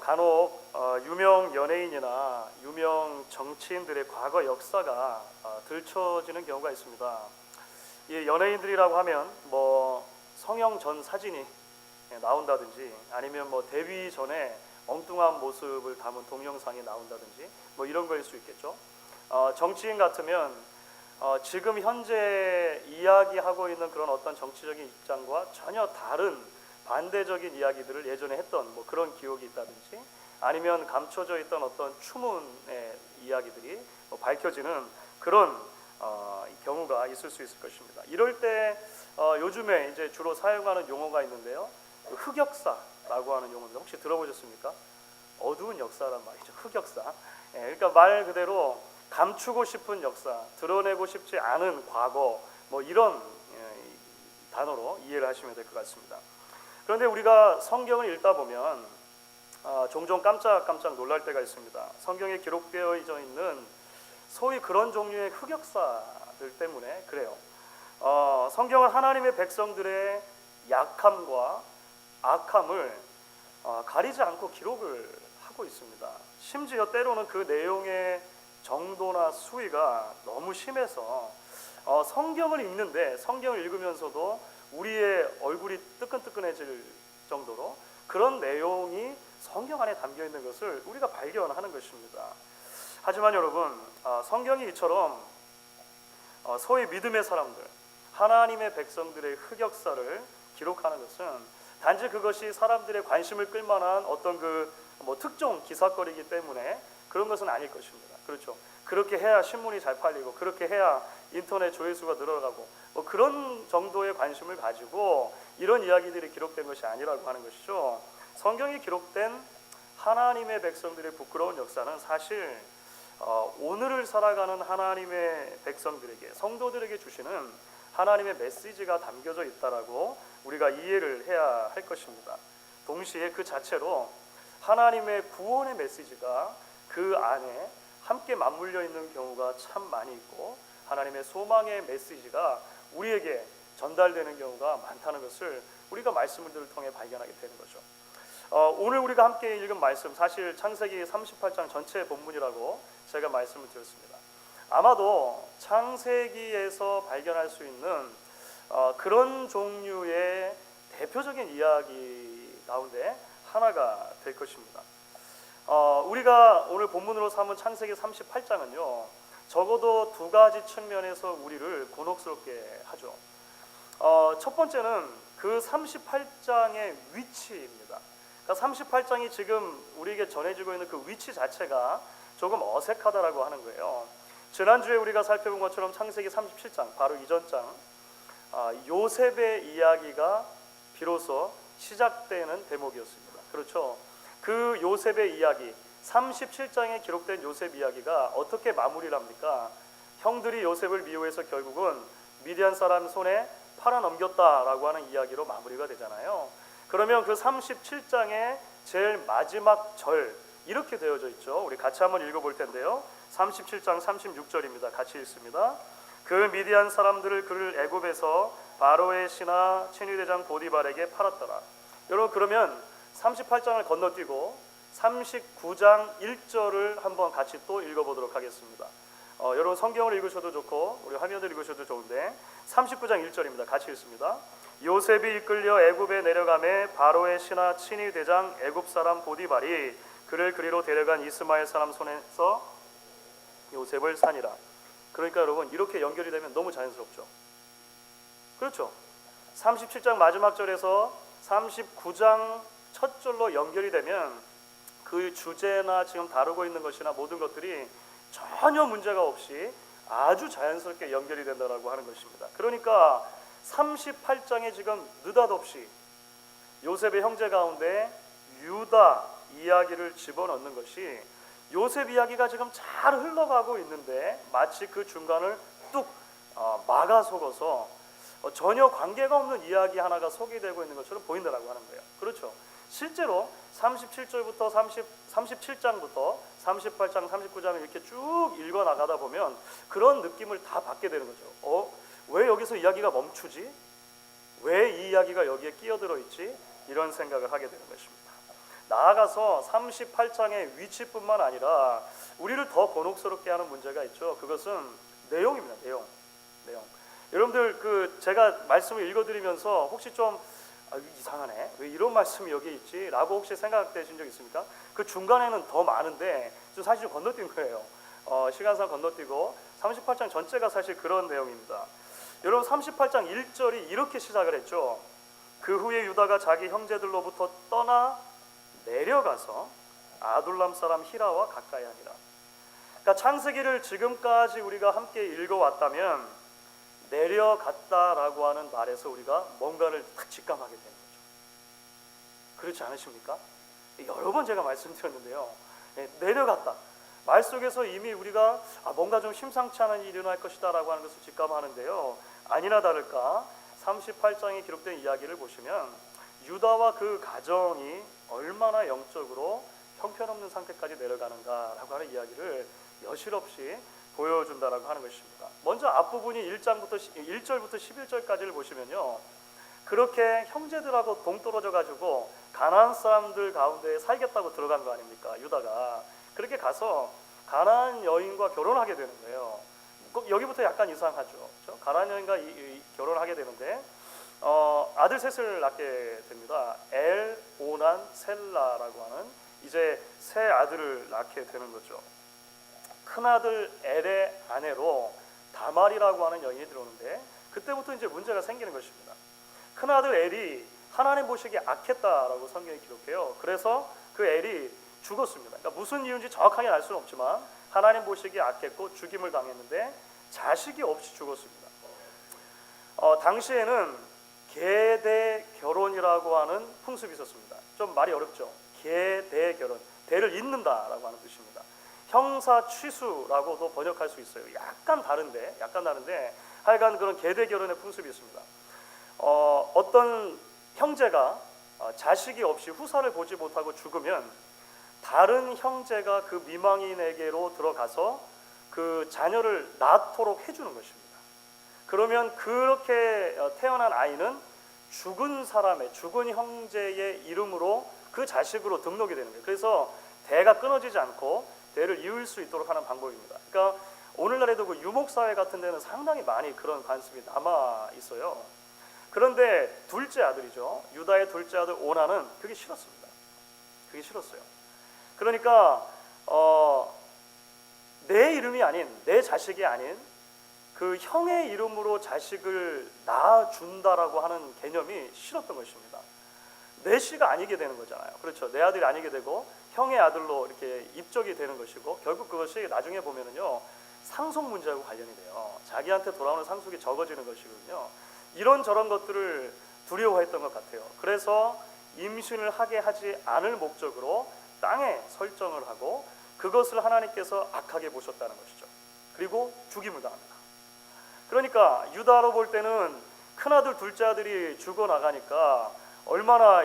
간혹 유명 연예인이나 유명 정치인들의 과거 역사가 들춰지는 경우가 있습니다. 이 연예인들이라고 하면 뭐 성형 전 사진이 나온다든지, 아니면 뭐 데뷔 전에 엉뚱한 모습을 담은 동영상이 나온다든지, 뭐 이런 거일 수 있겠죠. 정치인 같으면 지금 현재 이야기하고 있는 그런 어떤 정치적인 입장과 전혀 다른 반대적인 이야기들을 예전에 했던 뭐 그런 기억이 있다든지, 아니면 감춰져 있던 어떤 추문의 이야기들이 밝혀지는 그런 경우가 있을 수 있을 것입니다. 이럴 때 요즘에 이제 주로 사용하는 용어가 있는데요, 흑역사라고 하는 용어인데 혹시 들어보셨습니까? 어두운 역사란 말이죠. 흑역사. 그러니까 말 그대로 감추고 싶은 역사, 드러내고 싶지 않은 과거, 뭐 이런 단어로 이해를 하시면 될 것 같습니다. 그런데 우리가 성경을 읽다 보면 종종 깜짝깜짝 놀랄 때가 있습니다. 성경에 기록되어 있는 소위 그런 종류의 흑역사들 때문에 그래요. 성경은 하나님의 백성들의 약함과 악함을 가리지 않고 기록을 하고 있습니다. 심지어 때로는 그 내용의 정도나 수위가 너무 심해서 성경을 읽는데, 성경을 읽으면서도 우리의 얼굴이 뜨끈뜨끈해질 정도로 그런 내용이 성경 안에 담겨 있는 것을 우리가 발견하는 것입니다. 하지만 여러분, 성경이 이처럼 소위 믿음의 사람들, 하나님의 백성들의 흑역사를 기록하는 것은 단지 그것이 사람들의 관심을 끌만한 어떤 뭐 특종 기사거리이기 때문에 그런 것은 아닐 것입니다. 그렇죠? 그렇게 해야 신문이 잘 팔리고, 그렇게 해야 인터넷 조회수가 늘어가고, 뭐 그런 정도의 관심을 가지고 이런 이야기들이 기록된 것이 아니라고 하는 것이죠. 성경에 기록된 하나님의 백성들의 부끄러운 역사는 사실 오늘을 살아가는 하나님의 백성들에게, 성도들에게 주시는 하나님의 메시지가 담겨져 있다라고 우리가 이해를 해야 할 것입니다. 동시에 그 자체로 하나님의 구원의 메시지가 그 안에 함께 맞물려 있는 경우가 참 많이 있고, 하나님의 소망의 메시지가 우리에게 전달되는 경우가 많다는 것을 우리가 말씀들을 통해 발견하게 되는 거죠. 오늘 우리가 함께 읽은 말씀, 사실 창세기 38장 전체 본문이라고 제가 말씀을 드렸습니다. 아마도 창세기에서 발견할 수 있는 그런 종류의 대표적인 이야기 가운데 하나가 될 것입니다. 우리가 오늘 본문으로 삼은 창세기 38장은요, 적어도 두 가지 측면에서 우리를 곤혹스럽게 하죠. 첫 번째는 그 38장의 위치입니다. 그러니까 38장이 지금 우리에게 전해지고 있는 그 위치 자체가 조금 어색하다라고 하는 거예요. 지난주에 우리가 살펴본 것처럼 창세기 37장, 바로 이전 장, 요셉의 이야기가 비로소 시작되는 대목이었습니다. 그렇죠? 그 요셉의 이야기, 37장에 기록된 요셉 이야기가 어떻게 마무리를 합니까? 형들이 요셉을 미워해서 결국은 미디안 사람 손에 팔아넘겼다라고 하는 이야기로 마무리가 되잖아요. 그러면 그 37장의 제일 마지막 절, 이렇게 되어져 있죠. 우리 같이 한번 읽어볼 텐데요. 37장 36절입니다. 같이 읽습니다. 그 미디안 사람들을 그를 애굽에서 바로의 신하 친위대장 보디발에게 팔았더라. 여러분, 그러면 38장을 건너뛰고 39장 1절을 한번 같이 또 읽어보도록 하겠습니다. 여러분 성경을 읽으셔도 좋고 우리 화면을 읽으셔도 좋은데 39장 1절입니다. 같이 읽습니다. 요셉이 이끌려 애굽에 내려가매 바로의 신하 친위대장 애굽 사람 보디발이 그를 그리로 데려간 이스마엘 사람 손에서 요셉을 산이라. 그러니까 여러분, 이렇게 연결이 되면 너무 자연스럽죠. 그렇죠? 37장 마지막 절에서 39장 첫 절로 연결이 되면 그 주제나 지금 다루고 있는 것이나 모든 것들이 전혀 문제가 없이 아주 자연스럽게 연결이 된다라고 하는 것입니다. 그러니까 38장에 지금 느닷없이 요셉의 형제 가운데 유다 이야기를 집어넣는 것이, 요셉 이야기가 지금 잘 흘러가고 있는데 마치 그 중간을 뚝 막아서고서 전혀 관계가 없는 이야기 하나가 소개되고 있는 것처럼 보인다라고 하는 거예요. 그렇죠? 실제로 37절부터 37장부터 38장, 39장을 이렇게 쭉 읽어 나가다 보면 그런 느낌을 다 받게 되는 거죠. 왜 여기서 이야기가 멈추지? 왜 이 이야기가 여기에 끼어들어 있지? 이런 생각을 하게 되는 것입니다. 나아가서 38장의 위치뿐만 아니라 우리를 더 곤혹스럽게 하는 문제가 있죠. 그것은 내용입니다. 내용. 여러분들 제가 말씀을 읽어드리면서 혹시 좀 이상하네, 왜 이런 말씀이 여기 있지? 라고 혹시 생각되신 적 있습니까? 그 중간에는 더 많은데 사실 좀 건너뛴 거예요. 시간상 건너뛰고 38장 전체가 사실 그런 내용입니다. 여러분 38장 1절이 이렇게 시작을 했죠. 그 후에 유다가 자기 형제들로부터 떠나 내려가서 아둘람 사람 히라와 가까이 하니라. 그러니까 창세기를 지금까지 우리가 함께 읽어왔다면 내려갔다라고 하는 말에서 우리가 뭔가를 딱 직감하게 되는 거죠. 그렇지 않으십니까? 여러 번 제가 말씀드렸는데요. 내려갔다. 말 속에서 이미 우리가 뭔가 좀 심상치 않은 일이 일어날 것이다 라고 하는 것을 직감하는데요. 아니나 다를까 38장에 기록된 이야기를 보시면 유다와 그 가정이 얼마나 영적으로 형편없는 상태까지 내려가는가라고 하는 이야기를 여실없이 보여준다라고 하는 것입니다. 먼저 앞부분이 1절부터 11절까지를 보시면요, 그렇게 형제들하고 동떨어져 가지고 가나안 사람들 가운데 살겠다고 들어간 거 아닙니까? 유다가 그렇게 가서 가나안 여인과 결혼하게 되는 거예요. 여기부터 약간 이상하죠. 그렇죠? 가나안 여인과 결혼하게 되는데 아들 셋을 낳게 됩니다. 엘, 오난, 셀라라고 하는 이제 세 아들을 낳게 되는 거죠. 큰아들 엘의 아내로 다말이라고 하는 여인이 들어오는데 그때부터 이제 문제가 생기는 것입니다. 큰아들 엘이 하나님 보시기에 악했다라고 성경이 기록해요. 그래서 그 엘이 죽었습니다. 그러니까 무슨 이유인지 정확하게 알 수는 없지만 하나님 보시기에 악했고 죽임을 당했는데 자식이 없이 죽었습니다. 당시에는 계대 결혼이라고 하는風습이 있었습니다. 좀 말이 어렵죠. 계대 결혼, 대를 잇는다라고 하는 뜻입니다. 형사 취수라고도 번역할 수 있어요. 약간 다른데 하여간 그런 계대 결혼의 풍습이 있습니다. 어떤 형제가 자식이 없이 후사를 보지 못하고 죽으면 다른 형제가 그 미망인에게로 들어가서 그 자녀를 낳도록 해주는 것입니다. 그러면 그렇게 태어난 아이는 죽은 형제의 이름으로 그 자식으로 등록이 되는 거예요. 그래서 대가 끊어지지 않고 대를 이을 수 있도록 하는 방법입니다. 그러니까 오늘날에도 그 유목사회 같은 데는 상당히 많이 그런 관습이 남아 있어요. 그런데 둘째 아들이죠. 유다의 둘째 아들 오나는 그게 싫었습니다. 그게 싫었어요. 그러니까 내 이름이 아닌, 내 자식이 아닌 그 형의 이름으로 자식을 낳아준다라고 하는 개념이 싫었던 것입니다. 내 씨가 아니게 되는 거잖아요. 그렇죠. 내 아들이 아니게 되고 형의 아들로 이렇게 입적이 되는 것이고, 결국 그것이 나중에 보면은요 상속 문제하고 관련이 돼요. 자기한테 돌아오는 상속이 적어지는 것이거든요. 이런저런 것들을 두려워했던 것 같아요. 그래서 임신을 하게 하지 않을 목적으로 땅에 설정을 하고 그것을 하나님께서 악하게 보셨다는 것이죠. 그리고 죽임을 당합니다. 그러니까 유다로 볼 때는 큰아들 둘째 아들이 죽어나가니까 얼마나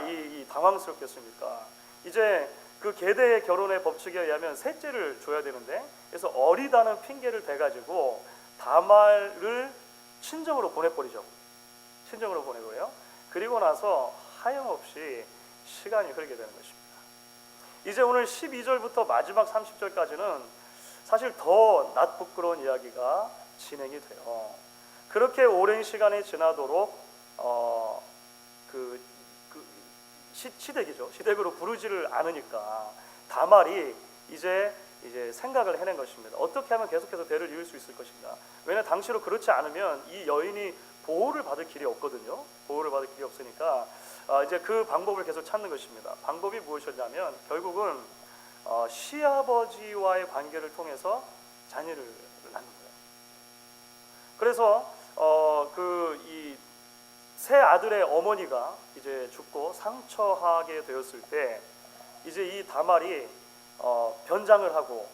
당황스럽겠습니까? 이제 그 계대 결혼의 법칙에 의하면 셋째를 줘야 되는데, 그래서 어리다는 핑계를 대가지고 다말을 친정으로 보내버리죠. 친정으로 보내고요. 그리고 나서 하염없이 시간이 흐르게 되는 것입니다. 이제 오늘 12절부터 마지막 30절까지는 사실 더 낯부끄러운 이야기가 진행이 돼요. 그렇게 오랜 시간이 지나도록 시댁이죠. 시댁으로 부르지를 않으니까 다말이 이제 생각을 해낸 것입니다. 어떻게 하면 계속해서 대를 이을 수 있을 것인가. 왜냐하면 당시로 그렇지 않으면 이 여인이 보호를 받을 길이 없거든요. 보호를 받을 길이 없으니까 이제 그 방법을 계속 찾는 것입니다. 방법이 무엇이었냐면 결국은 시아버지와의 관계를 통해서 자녀를 낳는 거예요. 그래서 이 세 아들의 어머니가 이제 죽고 상처하게 되었을 때 이제 이 다말이 변장을 하고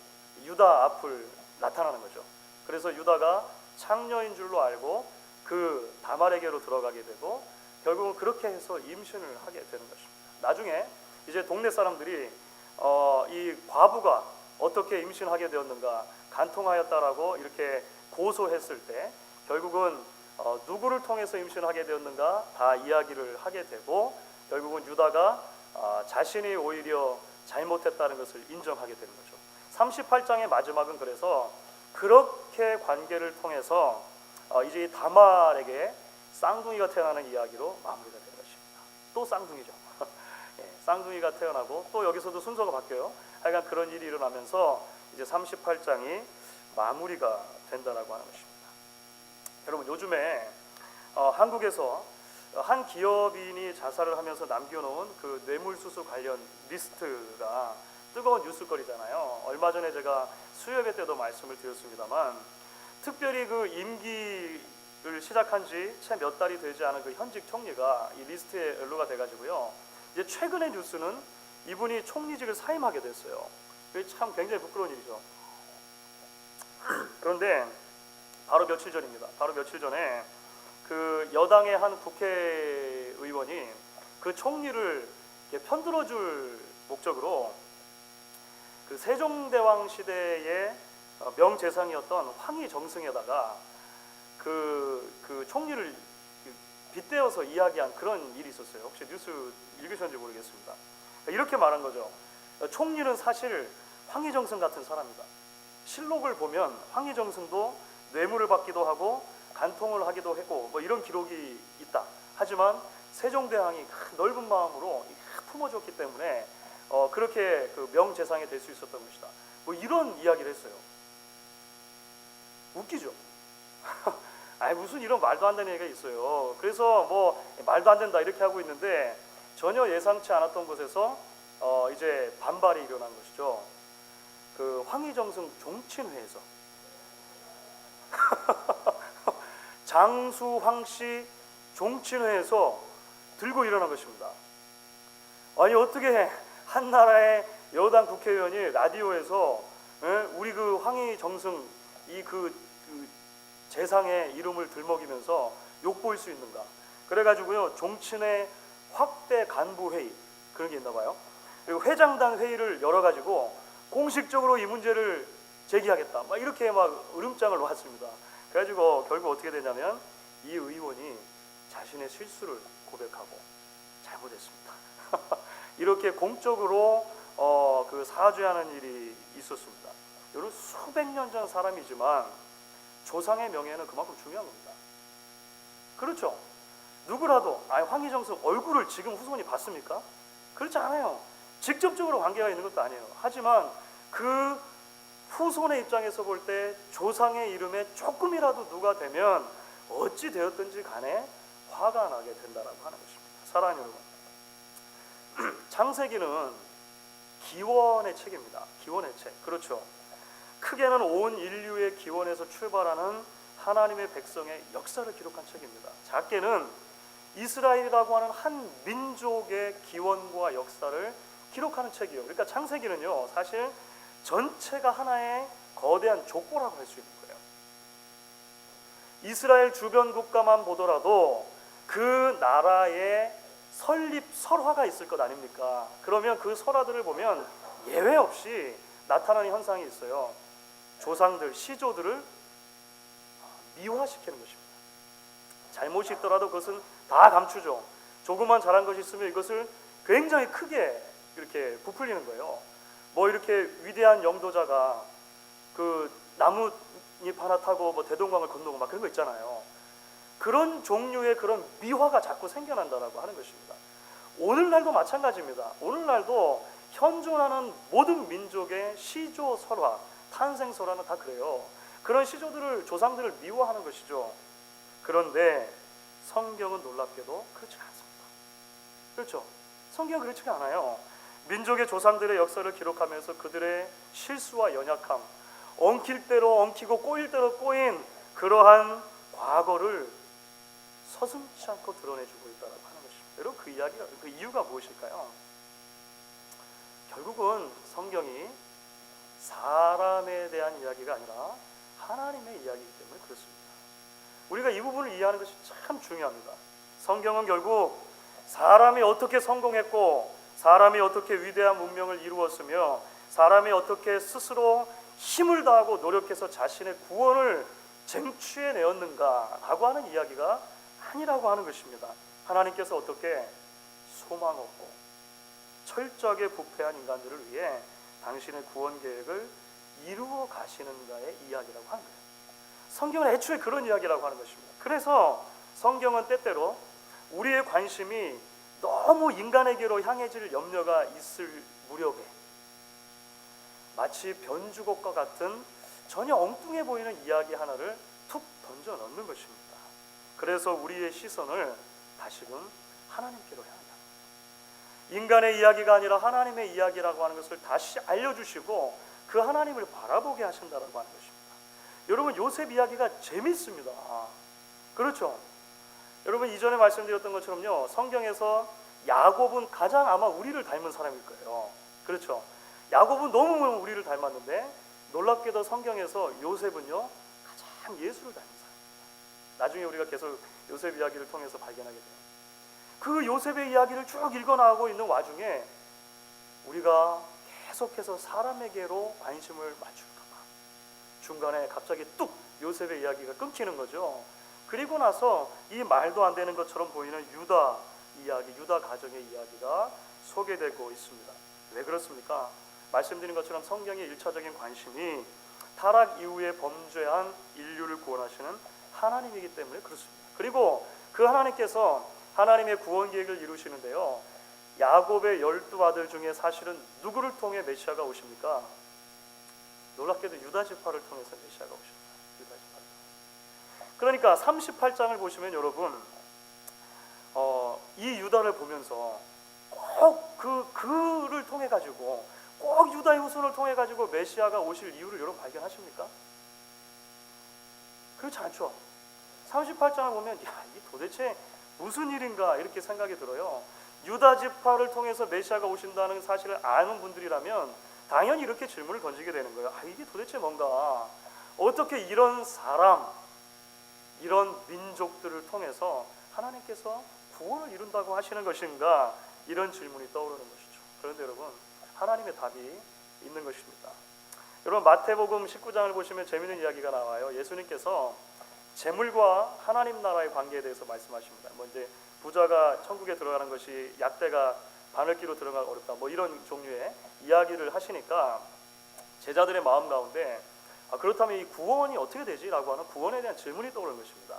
유다 앞을 나타나는 거죠. 그래서 유다가 창녀인 줄로 알고 그 다말에게로 들어가게 되고 결국은 그렇게 해서 임신을 하게 되는 것입니다. 나중에 이제 동네 사람들이 이 과부가 어떻게 임신하게 되었는가 간통하였다라고 이렇게 고소했을 때 결국은 누구를 통해서 임신하게 되었는가 다 이야기를 하게 되고 결국은 유다가 자신이 오히려 잘못했다는 것을 인정하게 되는 거죠. 38장의 마지막은 그래서 그렇게 관계를 통해서 이제 다말에게 쌍둥이가 태어나는 이야기로 마무리가 되는 것입니다. 또 쌍둥이죠. 예, 쌍둥이가 태어나고 또 여기서도 순서가 바뀌어요. 하여간 그런 일이 일어나면서 이제 38장이 마무리가 된다라고 하는 것입니다. 여러분, 요즘에 한국에서 한 기업인이 자살을 하면서 남겨놓은 그 뇌물수수 관련 리스트가 뜨거운 뉴스거리잖아요. 얼마 전에 제가 수요예배 때도 말씀을 드렸습니다만, 특별히 그 임기를 시작한 지 채 몇 달이 되지 않은 그 현직 총리가 이 리스트에 연루가 돼가지고요. 이제 최근의 뉴스는 이분이 총리직을 사임하게 됐어요. 이게 참 굉장히 부끄러운 일이죠. 그런데 바로 며칠 전입니다. 바로 며칠 전에 그 여당의 한 국회의원이 그 총리를 편들어줄 목적으로 그 세종대왕 시대의 명재상이었던 황희정승에다가 그 총리를 빗대어서 이야기한 그런 일이 있었어요. 혹시 뉴스 읽으셨는지 모르겠습니다. 이렇게 말한 거죠. 총리는 사실 황희정승 같은 사람이다. 실록을 보면 황희정승도 뇌물을 받기도 하고 간통을 하기도 했고 뭐 이런 기록이 있다. 하지만 세종대왕이 넓은 마음으로 품어줬기 때문에 그렇게 그 명재상이 될 수 있었던 것이다. 뭐 이런 이야기를 했어요. 웃기죠? 아니 무슨 이런 말도 안 되는 얘기가 있어요. 그래서 뭐 말도 안 된다 이렇게 하고 있는데 전혀 예상치 않았던 곳에서 이제 반발이 일어난 것이죠. 그 황희정승 종친회에서 장수황씨 종친회에서 들고 일어난 것입니다. 아니 어떻게 한 나라의 여당 국회의원이 라디오에서 우리 그 황희정승 그 재상의 이름을 들먹이면서 욕보일 수 있는가? 그래가지고요 종친회 확대 간부 회의 그런 게 있나 봐요. 그리고 회장당 회의를 열어가지고 공식적으로 이 문제를 제기하겠다. 막 이렇게 막 으름장을 놓았습니다. 그래가지고 결국 어떻게 되냐면 이 의원이 자신의 실수를 고백하고 잘못했습니다. 이렇게 공적으로 그 사죄하는 일이 있었습니다. 여러분 수백 년 전 사람이지만 조상의 명예는 그만큼 중요한 겁니다. 그렇죠? 누구라도 황희정승 얼굴을 지금 후손이 봤습니까? 그렇지 않아요. 직접적으로 관계가 있는 것도 아니에요. 하지만 그 후손의 입장에서 볼 때 조상의 이름에 조금이라도 누가 되면 어찌 되었든지 간에 화가 나게 된다라고 하는 것입니다. 사랑하는 여러분, 창세기는 기원의 책입니다. 기원의 책. 그렇죠. 크게는 온 인류의 기원에서 출발하는 하나님의 백성의 역사를 기록한 책입니다. 작게는 이스라엘이라고 하는 한 민족의 기원과 역사를 기록하는 책이에요. 그러니까 창세기는요 사실 전체가 하나의 거대한 족보라고 할 수 있는 거예요. 이스라엘 주변 국가만 보더라도 그 나라의 설립 설화가 있을 것 아닙니까? 그러면 그 설화들을 보면 예외 없이 나타나는 현상이 있어요. 조상들, 시조들을 미화시키는 것입니다. 잘못이 있더라도 그것은 다 감추죠. 조그만 잘한 것이 있으면 이것을 굉장히 크게 이렇게 부풀리는 거예요. 뭐 이렇게 위대한 영도자가 그 나뭇잎 하나 타고 뭐 대동강을 건너고 막 그런 거 있잖아요. 그런 종류의 그런 미화가 자꾸 생겨난다라고 하는 것입니다. 오늘날도 마찬가지입니다. 오늘날도 현존하는 모든 민족의 시조 설화, 탄생 설화는 다 그래요. 그런 시조들을 조상들을 미화하는 것이죠. 그런데 성경은 놀랍게도 그렇지 않습니다. 그렇죠? 성경은 그렇지가 않아요. 민족의 조상들의 역사를 기록하면서 그들의 실수와 연약함, 엉킬 대로 엉키고 꼬일 대로 꼬인 그러한 과거를 서슴지 않고 드러내주고 있다고 하는 것입니다. 여러분 그 이유가 무엇일까요? 결국은 성경이 사람에 대한 이야기가 아니라 하나님의 이야기이기 때문에 그렇습니다. 우리가 이 부분을 이해하는 것이 참 중요합니다. 성경은 결국 사람이 어떻게 성공했고 사람이 어떻게 위대한 문명을 이루었으며 사람이 어떻게 스스로 힘을 다하고 노력해서 자신의 구원을 쟁취해내었는가라고 하는 이야기가 아니라고 하는 것입니다. 하나님께서 어떻게 소망 없고 철저하게 부패한 인간들을 위해 당신의 구원 계획을 이루어 가시는가의 이야기라고 하는 거예요. 성경은 애초에 그런 이야기라고 하는 것입니다. 그래서 성경은 때때로 우리의 관심이 너무 인간에게로 향해질 염려가 있을 무렵에 마치 변주곡과 같은 전혀 엉뚱해 보이는 이야기 하나를 툭 던져 넣는 것입니다. 그래서 우리의 시선을 다시금 하나님께로 향하게 합니다. 인간의 이야기가 아니라 하나님의 이야기라고 하는 것을 다시 알려주시고 그 하나님을 바라보게 하신다라고 하는 것입니다. 여러분, 요셉 이야기가 재밌습니다. 그렇죠? 여러분, 이전에 말씀드렸던 것처럼요, 성경에서 야곱은 가장 아마 우리를 닮은 사람일 거예요. 그렇죠? 야곱은 너무 우리를 닮았는데 놀랍게도 성경에서 요셉은요 가장 예수를 닮은 사람입니다. 나중에 우리가 계속 요셉 이야기를 통해서 발견하게 돼요. 그 요셉의 이야기를 쭉 읽어나가고 있는 와중에 우리가 계속해서 사람에게로 관심을 맞출까봐 중간에 갑자기 뚝 요셉의 이야기가 끊기는 거죠. 그리고 나서 이 말도 안 되는 것처럼 보이는 유다 이야기, 유다 가정의 이야기가 소개되고 있습니다. 왜 그렇습니까? 말씀드린 것처럼 성경의 1차적인 관심이 타락 이후에 범죄한 인류를 구원하시는 하나님이기 때문에 그렇습니다. 그리고 그 하나님께서 하나님의 구원 계획을 이루시는데요, 야곱의 12아들 중에 사실은 누구를 통해 메시아가 오십니까? 놀랍게도 유다 지파를 통해서 메시아가 오십니다. 유다 지파를. 그러니까 38장을 보시면 여러분, 이 유다를 보면서 꼭 그를 통해 가지고, 꼭 유다의 후손을 통해 가지고 메시아가 오실 이유를 여러분 발견하십니까? 그렇지 않죠. 38장을 보면 야, 이 도대체 무슨 일인가 이렇게 생각이 들어요. 유다 지파를 통해서 메시아가 오신다는 사실을 아는 분들이라면 당연히 이렇게 질문을 던지게 되는 거예요. 이게 도대체 뭔가, 어떻게 이런 사람, 이런 민족들을 통해서 하나님께서 구원을 이룬다고 하시는 것인가, 이런 질문이 떠오르는 것이죠. 그런데 여러분, 하나님의 답이 있는 것입니다. 여러분, 마태복음 19장을 보시면 재미있는 이야기가 나와요. 예수님께서 재물과 하나님 나라의 관계에 대해서 말씀하십니다. 이제 부자가 천국에 들어가는 것이 약대가 바늘기로 들어가기 어렵다, 이런 종류의 이야기를 하시니까 제자들의 마음 가운데 그렇다면 이 구원이 어떻게 되지? 라고 하는 구원에 대한 질문이 떠오르는 것입니다.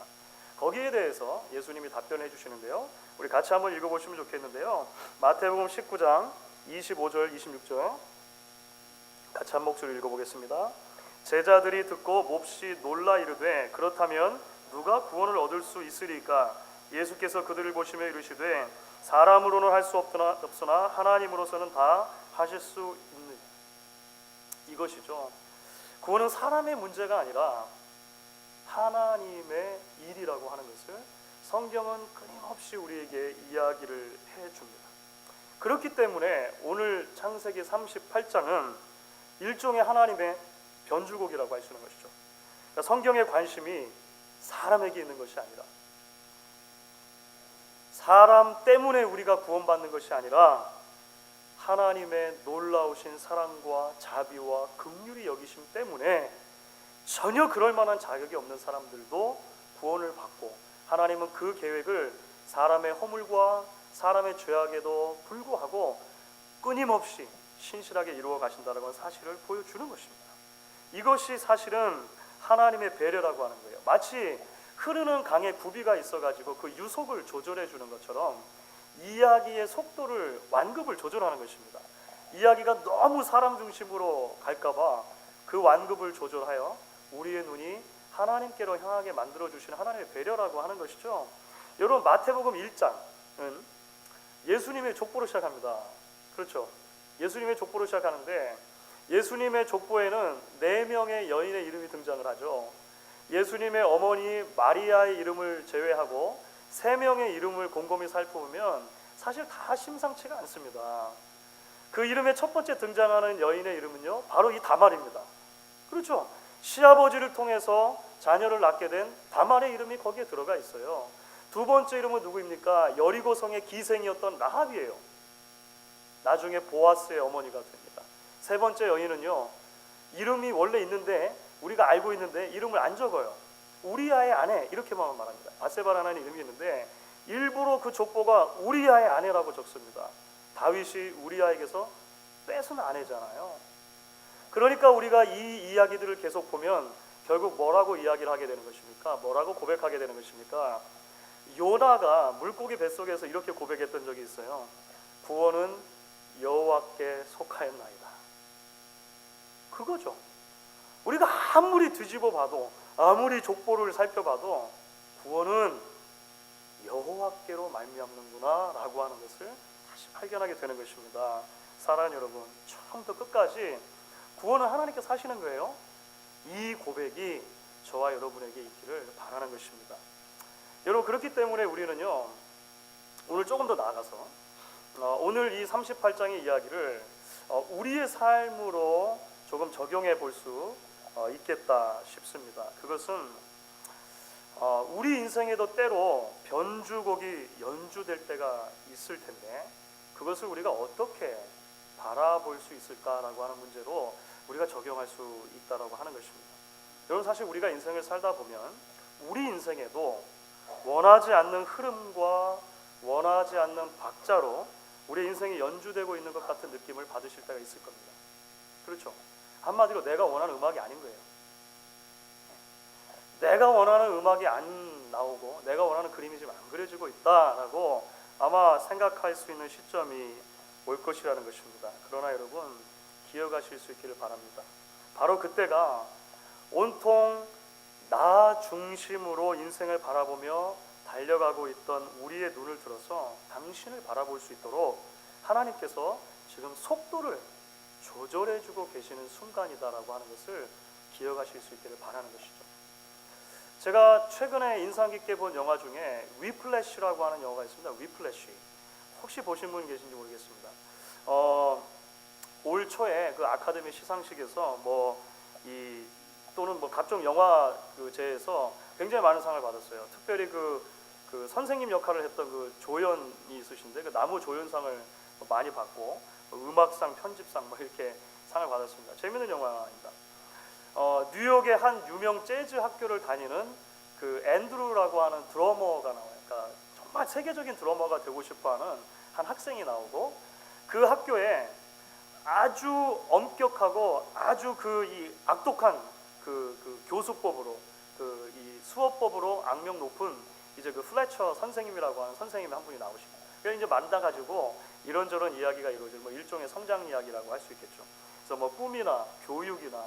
거기에 대해서 예수님이 답변해 주시는데요, 우리 같이 한번 읽어보시면 좋겠는데요, 마태복음 19장 25절 26절 같이 한 목소리 읽어보겠습니다. 제자들이 듣고 몹시 놀라 이르되 그렇다면 누가 구원을 얻을 수 있으리까? 예수께서 그들을 보시며 이르시되 사람으로는 할 수 없으나 하나님으로서는 다 하실 수 있는, 이것이죠. 구원은 사람의 문제가 아니라 하나님의 일이라고 하는 것을 성경은 끊임없이 우리에게 이야기를 해줍니다. 그렇기 때문에 오늘 창세기 38장은 일종의 하나님의 변주곡이라고 할 수 있는 것이죠. 그러니까 성경의 관심이 사람에게 있는 것이 아니라, 사람 때문에 우리가 구원받는 것이 아니라 하나님의 놀라우신 사랑과 자비와 긍휼이 여기심 때문에 전혀 그럴 만한 자격이 없는 사람들도 구원을 받고, 하나님은 그 계획을 사람의 허물과 사람의 죄악에도 불구하고 끊임없이 신실하게 이루어 가신다는 사실을 보여주는 것입니다. 이것이 사실은 하나님의 배려라고 하는 거예요. 마치 흐르는 강에 굽이가 있어가지고 그 유속을 조절해 주는 것처럼 이야기의 속도를, 완급을 조절하는 것입니다. 이야기가 너무 사람 중심으로 갈까봐 그 완급을 조절하여 우리의 눈이 하나님께로 향하게 만들어 주시는 하나님의 배려라고 하는 것이죠. 여러분, 마태복음 1장은 예수님의 족보로 시작합니다. 그렇죠? 예수님의 족보로 시작하는데 예수님의 족보에는 4명의 여인의 이름이 등장을 하죠. 예수님의 어머니 마리아의 이름을 제외하고 3명의 이름을 곰곰이 살펴보면 사실 다 심상치가 않습니다. 그 이름의 첫 번째 등장하는 여인의 이름은요, 바로 이 다말입니다. 그렇죠? 시아버지를 통해서 자녀를 낳게 된 다말의 이름이 거기에 들어가 있어요. 두 번째 이름은 누구입니까? 여리고성의 기생이었던 라합이에요. 나중에 보아스의 어머니가 됩니다. 세 번째 여인은요, 이름이 원래 있는데, 우리가 알고 있는데 이름을 안 적어요. 우리아의 아내, 이렇게만 말합니다. 바세바라는 이름이 있는데 일부러 그 족보가 우리아의 아내라고 적습니다. 다윗이 우리아에게서 뺏은 아내잖아요. 그러니까 우리가 이 이야기들을 계속 보면 결국 뭐라고 이야기를 하게 되는 것입니까? 뭐라고 고백하게 되는 것입니까? 요나가 물고기 뱃속에서 이렇게 고백했던 적이 있어요. 구원은 여호와께 속하였나이다. 그거죠. 우리가 아무리 뒤집어 봐도, 아무리 족보를 살펴봐도 구원은 여호와께로 말미암는구나 라고 하는 것을 다시 발견하게 되는 것입니다. 사랑하는 여러분, 처음부터 끝까지 구원은 하나님께서 하시는 거예요. 이 고백이 저와 여러분에게 있기를 바라는 것입니다. 여러분, 그렇기 때문에 우리는요, 오늘 조금 더 나아가서 오늘 이 38장의 이야기를 우리의 삶으로 조금 적용해 볼 수 있겠다 싶습니다. 그것은 우리 인생에도 때로 변주곡이 연주될 때가 있을 텐데 그것을 우리가 어떻게 바라볼 수 있을까라고 하는 문제로 우리가 적용할 수 있다라고 하는 것입니다. 여러분, 사실 우리가 인생을 살다 보면 우리 인생에도 원하지 않는 흐름과 원하지 않는 박자로 우리 인생이 연주되고 있는 것 같은 느낌을 받으실 때가 있을 겁니다. 그렇죠? 한마디로 내가 원하는 음악이 아닌 거예요. 내가 원하는 음악이 안 나오고 내가 원하는 그림이 지금 안 그려지고 있다라고 아마 생각할 수 있는 시점이 올 것이라는 것입니다. 그러나 여러분, 기억하실 수 있기를 바랍니다. 바로 그때가 온통 나 중심으로 인생을 바라보며 달려가고 있던 우리의 눈을 들어서 당신을 바라볼 수 있도록 하나님께서 지금 속도를 조절해주고 계시는 순간이다라고 하는 것을 기억하실 수 있기를 바라는 것이죠. 제가 최근에 인상 깊게 본 영화 중에 위플래시라고 하는 영화가 있습니다. 위플래시. 혹시 보신 분 계신지 모르겠습니다. 올 초에 그 아카데미 시상식에서 또는 각종 영화제에서 굉장히 많은 상을 받았어요. 특별히 그 선생님 역할을 했던 그 조연이 있으신데 그 나무 조연상을 많이 받고 음악상, 편집상 이렇게 상을 받았습니다. 재밌는 영화입니다. 뉴욕의 한 유명 재즈 학교를 다니는 그 앤드루라고 하는 드러머가 나와요. 그러니까 정말 세계적인 드러머가 되고 싶어하는 한 학생이 나오고 그 학교에 아주 엄격하고 아주 이 악독한 그 교수법으로 이 수업법으로 악명 높은 이제 그 플래처 선생님이라고 하는 선생님이 한 분이 나오십니다. 그래서 이제 만나가지고 이런저런 이야기가 이루어지는 일종의 성장 이야기라고 할 수 있겠죠. 그래서 꿈이나 교육이나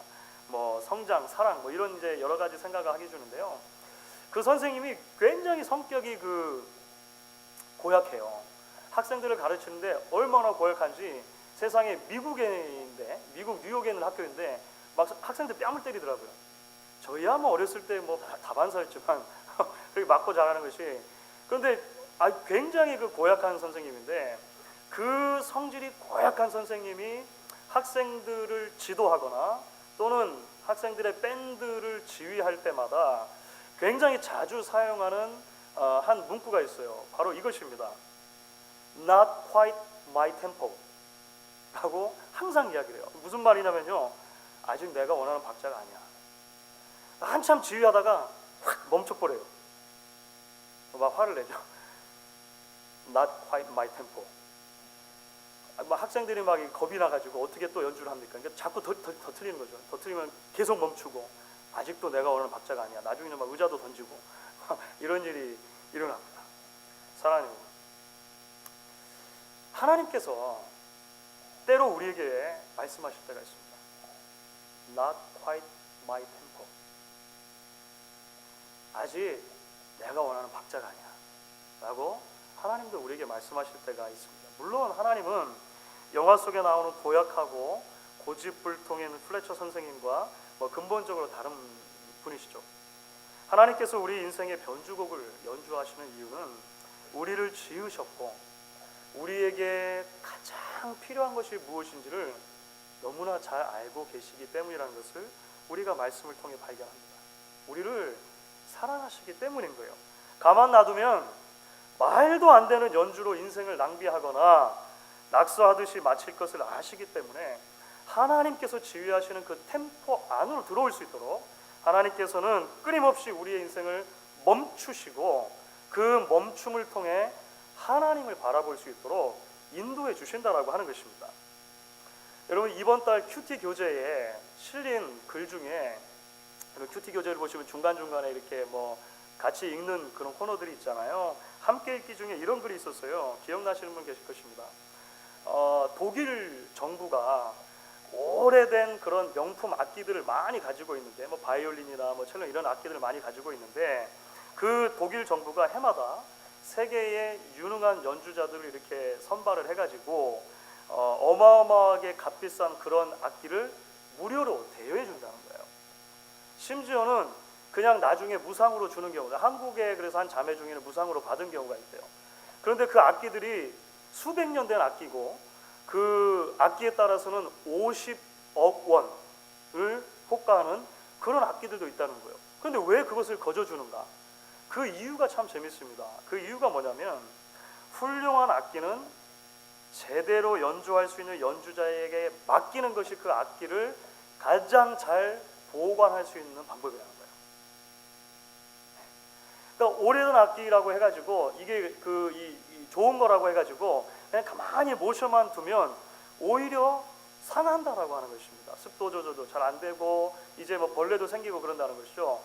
성장, 사랑 이런 이제 여러 가지 생각을 하게 해주는데요. 그 선생님이 굉장히 성격이 고약해요. 학생들을 가르치는데 얼마나 고약한지 세상에 미국인데 미국 뉴욕에 있는 학교인데 막 학생들 뺨을 때리더라고요. 저희야 어렸을 때 다반사였지만 그렇게 맞고 자라는 것이. 그런데 굉장히 고약한 선생님인데 그 성질이 고약한 선생님이 학생들을 지도하거나 또는 학생들의 밴드를 지휘할 때마다 굉장히 자주 사용하는 한 문구가 있어요. 바로 이것입니다. Not quite my tempo 라고 항상 이야기를 해요. 무슨 말이냐면요, 아직 내가 원하는 박자가 아니야. 한참 지휘하다가 확 멈춰버려요. 막 화를 내죠. Not quite my tempo. 학생들이 겁이 나가지고 어떻게 또 연주를 합니까? 그러니까 자꾸 더 틀리는 거죠. 더 틀리면 계속 멈추고 아직도 내가 원하는 박자가 아니야. 나중에는 의자도 던지고 이런 일이 일어납니다. 사랑하는 여러분, 하나님께서 때로 우리에게 말씀하실 때가 있습니다. Not quite my tempo. 아직 내가 원하는 박자가 아니야 라고 하나님도 우리에게 말씀하실 때가 있습니다. 물론 하나님은 영화 속에 나오는 고약하고 고집불통인 플래처 선생님과 근본적으로 다른 분이시죠. 하나님께서 우리 인생의 변주곡을 연주하시는 이유는 우리를 지으셨고 우리에게 가장 필요한 것이 무엇인지를 너무나 잘 알고 계시기 때문이라는 것을 우리가 말씀을 통해 발견합니다. 우리를 사랑하시기 때문인 거예요. 가만 놔두면 말도 안 되는 연주로 인생을 낭비하거나 낙서하듯이 마칠 것을 아시기 때문에 하나님께서 지휘하시는 그 템포 안으로 들어올 수 있도록 하나님께서는 끊임없이 우리의 인생을 멈추시고 그 멈춤을 통해 하나님을 바라볼 수 있도록 인도해 주신다라고 하는 것입니다. 여러분, 이번 달 큐티 교재에 실린 글 중에, 큐티 교재를 보시면 중간중간에 이렇게 같이 읽는 그런 코너들이 있잖아요. 함께 읽기 중에 이런 글이 있었어요. 기억나시는 분 계실 것입니다. 독일 정부가 오래된 그런 명품 악기들을 많이 가지고 있는데, 바이올린이나 첼로 이런 악기들을 많이 가지고 있는데, 그 독일 정부가 해마다 세계의 유능한 연주자들을 이렇게 선발을 해가지고 어마어마하게 값비싼 그런 악기를 무료로 대여해 준다는 거예요. 심지어는 그냥 나중에 무상으로 주는 경우가, 한국에 그래서 한 자매 중에는 무상으로 받은 경우가 있대요. 그런데 그 악기들이 수백 년 된 악기고, 그 악기에 따라서는 50억 원을 호가하는 그런 악기들도 있다는 거예요. 그런데 왜 그것을 거저주는가? 그 이유가 참 재밌습니다. 그 이유가 뭐냐면, 훌륭한 악기는 제대로 연주할 수 있는 연주자에게 맡기는 것이 그 악기를 가장 잘 보관할 수 있는 방법이라는 거예요. 그러니까 오래된 악기라고 해가지고 이게 좋은 거라고 해가지고 그냥 가만히 모셔만 두면 오히려 상한다라고 하는 것입니다. 습도 조절도 잘 안 되고 이제 벌레도 생기고 그런다는 것이죠.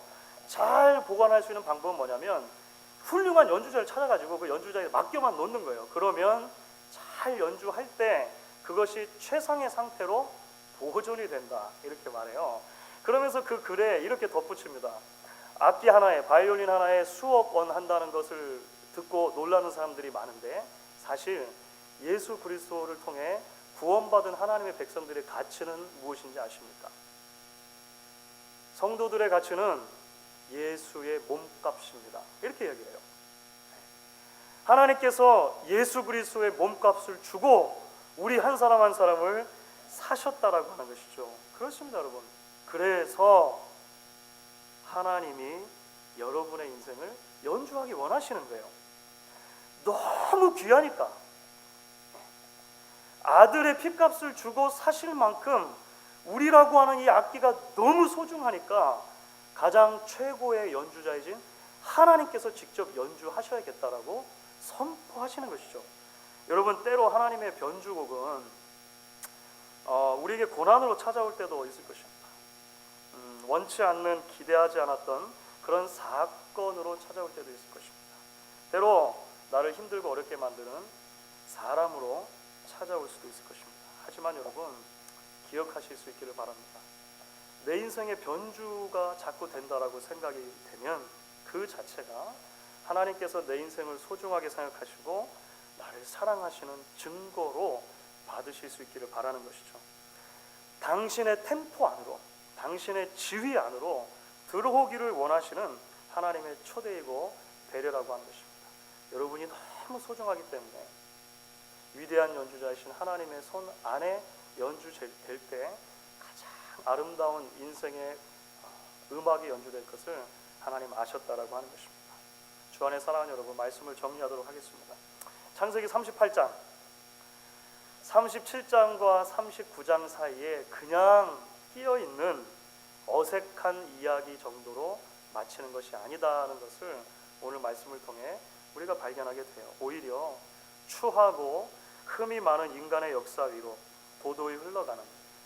잘 보관할 수 있는 방법은 뭐냐면, 훌륭한 연주자를 찾아가지고 그 연주자에게 맡겨만 놓는 거예요. 그러면 잘 연주할 때 그것이 최상의 상태로 보존이 된다, 이렇게 말해요. 그러면서 그 글에 이렇게 덧붙입니다. 악기 하나에, 바이올린 하나에 수억 원 한다는 것을 듣고 놀라는 사람들이 많은데, 사실 예수 그리스도를 통해 구원받은 하나님의 백성들의 가치는 무엇인지 아십니까? 성도들의 가치는 예수의 몸값입니다. 이렇게 얘기해요. 하나님께서 예수 그리스도의 몸값을 주고 우리 한 사람 한 사람을 사셨다라고 하는 것이죠. 그렇습니다, 여러분. 그래서 하나님이 여러분의 인생을 연주하기 원하시는 거예요. 너무 귀하니까. 아들의 피값을 주고 사실 만큼 우리라고 하는 이 악기가 너무 소중하니까 가장 최고의 연주자이신 하나님께서 직접 연주하셔야겠다라고 선포하시는 것이죠. 여러분, 때로 하나님의 변주곡은 우리에게 고난으로 찾아올 때도 있을 것입니다. 원치 않는, 기대하지 않았던 그런 사건으로 찾아올 때도 있을 것입니다. 때로 나를 힘들고 어렵게 만드는 사람으로 찾아올 수도 있을 것입니다. 하지만 여러분, 기억하실 수 있기를 바랍니다. 내 인생의 변주가 자꾸 된다라고 생각이 되면 그 자체가 하나님께서 내 인생을 소중하게 생각하시고 나를 사랑하시는 증거로 받으실 수 있기를 바라는 것이죠. 당신의 템포 안으로, 당신의 지휘 안으로 들어오기를 원하시는 하나님의 초대이고 배려라고 하는 것입니다. 여러분이 너무 소중하기 때문에 위대한 연주자이신 하나님의 손 안에 연주될 때 가장 아름다운 인생의 음악이 연주될 것을 하나님 아셨다라고 하는 것입니다. 주 안에 사랑하는 여러분, 말씀을 정리하도록 하겠습니다. 창세기 38장, 37장과 39장 사이에 그냥 끼어있는 어색한 이야기 정도로 마치는 것이 아니다는 것을 오늘 말씀을 통해 우리가 발견하게 돼요. 오히려 추하고 흠이 많은 인간의 역사 위로 도도히 흘러가는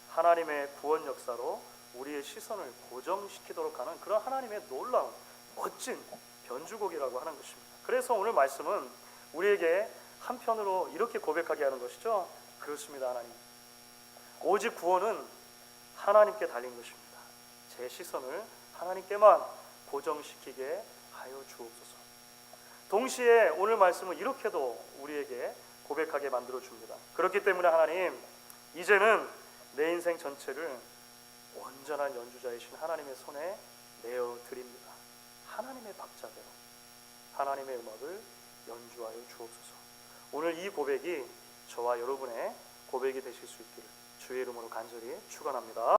하나님의 구원 역사로 우리의 시선을 고정시키도록 하는 그런 하나님의 놀라운 멋진 변주곡이라고 하는 것입니다. 그래서 오늘 말씀은 우리에게 한편으로 이렇게 고백하게 하는 것이죠. 그렇습니다, 하나님. 오직 구원은 하나님께 달린 것입니다. 제 시선을 하나님께만 고정시키게 하여 주옵소서. 동시에 오늘 말씀은 이렇게도 우리에게 고백하게 만들어 줍니다. 그렇기 때문에 하나님, 이제는 내 인생 전체를 온전한 연주자이신 하나님의 손에 내어 드립니다. 하나님의 박자대로 하나님의 음악을 연주하여 주옵소서. 오늘 이 고백이 저와 여러분의 고백이 되실 수 있기를 주의 이름으로 간절히 축원합니다.